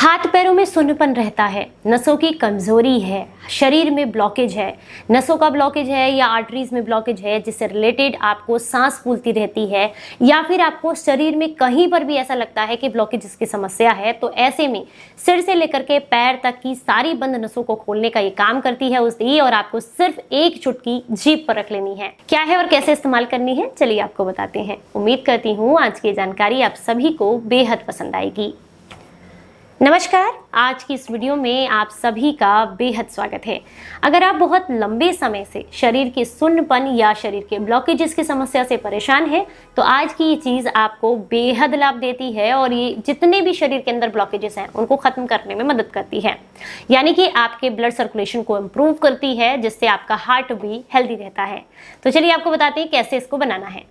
हाथ पैरों में सुन्नपन रहता है, नसों की कमजोरी है, शरीर में ब्लॉकेज है, नसों का ब्लॉकेज है या आर्टरीज में ब्लॉकेज है जिससे रिलेटेड आपको सांस फूलती रहती है या फिर आपको शरीर में कहीं पर भी ऐसा लगता है कि ब्लॉकेज की समस्या है, तो ऐसे में सिर से लेकर के पैर तक की सारी बंद नसों को खोलने का ये काम करती है औषधि और आपको सिर्फ एक चुटकी जीभ पर रख लेनी है। क्या है और कैसे इस्तेमाल करनी है, चलिए आपको बताते हैं। उम्मीद करती हूँ आज की जानकारी आप सभी को बेहद पसंद आएगी। नमस्कार, आज की इस वीडियो में आप सभी का बेहद स्वागत है। अगर आप बहुत लंबे समय से शरीर के सुन्नपन या शरीर के ब्लॉकेजेस की समस्या से परेशान हैं, तो आज की ये चीज़ आपको बेहद लाभ देती है और ये जितने भी शरीर के अंदर ब्लॉकेजेस हैं उनको ख़त्म करने में मदद करती है। यानी कि आपके ब्लड सर्कुलेशन को इम्प्रूव करती है जिससे आपका हार्ट भी हेल्दी रहता है। तो चलिए आपको बताते हैं कैसे इसको बनाना है।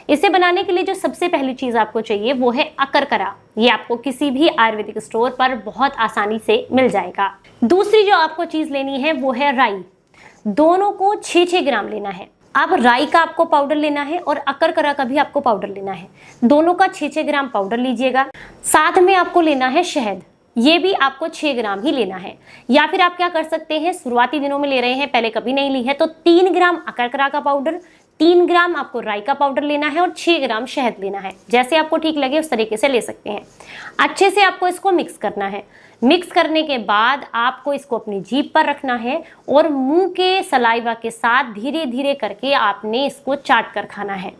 इसे बनाने के लिए जो सबसे पहली चीज आपको चाहिए वो है अकरकरा। ये आपको किसी भी आयुर्वेदिक स्टोर पर बहुत आसानी से मिल जाएगा। दूसरी जो आपको चीज लेनी है वो है राई। दोनों को 6-6 ग्राम लेना है। अब राई का आपको पाउडर लेना है और अकरकरा का भी आपको पाउडर लेना है। दोनों का 6-6 ग्राम पाउडर लीजिएगा। साथ में आपको लेना है शहद। ये भी आपको 6 ग्राम ही लेना है। या फिर आप क्या कर सकते हैं, शुरुआती दिनों में ले रहे हैं, पहले कभी नहीं ली है, तो 3 ग्राम अकरकरा का पाउडर, 3 ग्राम आपको राई का पाउडर लेना है और 6 ग्राम शहद लेना है। जैसे आपको ठीक लगे उस तरीके से ले सकते हैं। अच्छे से आपको इसको मिक्स करना है। मिक्स करने के बाद आपको इसको अपनी जीभ पर रखना है और मुंह के सलाइवा के साथ धीरे धीरे करके आपने इसको चाट कर खाना है।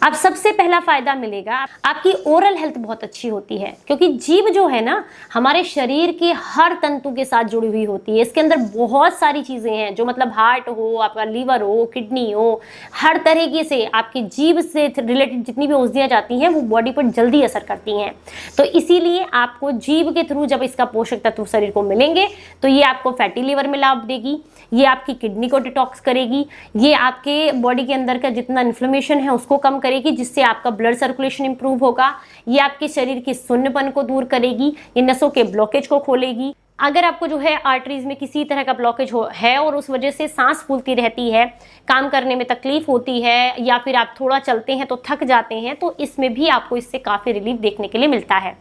अब सबसे पहला फायदा मिलेगा, आपकी ओरल हेल्थ बहुत अच्छी होती है क्योंकि जीभ जो है ना हमारे शरीर के हर तंतु के साथ जुड़ी हुई होती है। इसके अंदर बहुत सारी चीजें हैं जो मतलब हार्ट हो, आपका लीवर हो, किडनी हो, हर तरीके से आपकी जीभ से रिलेटेड जितनी भी औषधियां जाती हैं वो बॉडी पर जल्दी असर करती हैं। तो इसीलिए आपको जीभ के थ्रू जब इसका पोषक तत्व शरीर को मिलेंगे तो ये आपको फैटी लिवर में लाभ देगी, ये आपकी किडनी को डिटॉक्स करेगी, ये आपके बॉडी के अंदर का जितना इन्फ्लेमेशन है उसको कम करेगी जिससे आपका ब्लड सर्कुलेशन इंप्रूव होगा, ये आपके शरीर के सुन्नपन को दूर करेगी, ये नसों के ब्लॉकेज को खोलेगी। अगर आपको जो है आर्टरीज में किसी तरह का ब्लॉकेज है और उस वजह से सांस फूलती रहती है, काम करने में तकलीफ होती है या फिर आप थोड़ा चलते हैं तो थक जाते हैं, तो इसमें भी आपको इससे काफ़ी रिलीफ देखने के लिए मिलता है।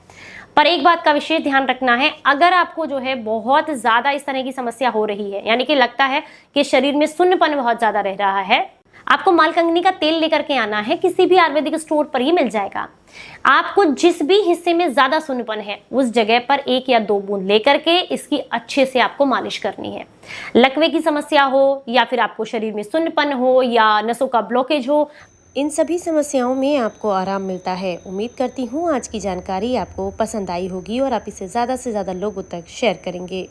पर एक बात का विशेष ध्यान रखना है, अगर आपको जो है बहुत ज़्यादा इस तरह की समस्या हो रही है, यानी कि लगता है कि शरीर में सुन्नपन बहुत ज़्यादा रह रहा है, आपको मालकंगनी का तेल लेकर के आना है। किसी भी आयुर्वेदिक स्टोर पर ही मिल जाएगा। आपको जिस भी हिस्से में ज्यादा सुन्नपन है उस जगह पर 1 या 2 बूंद लेकर के इसकी अच्छे से आपको मालिश करनी है। लकवे की समस्या हो या फिर आपको शरीर में सुन्नपन हो या नसों का ब्लॉकेज हो, इन सभी समस्याओं में आपको आराम मिलता है। उम्मीद करती हूँ आज की जानकारी आपको पसंद आई होगी और आप इसे ज़्यादा से ज़्यादा लोगों तक शेयर करेंगे।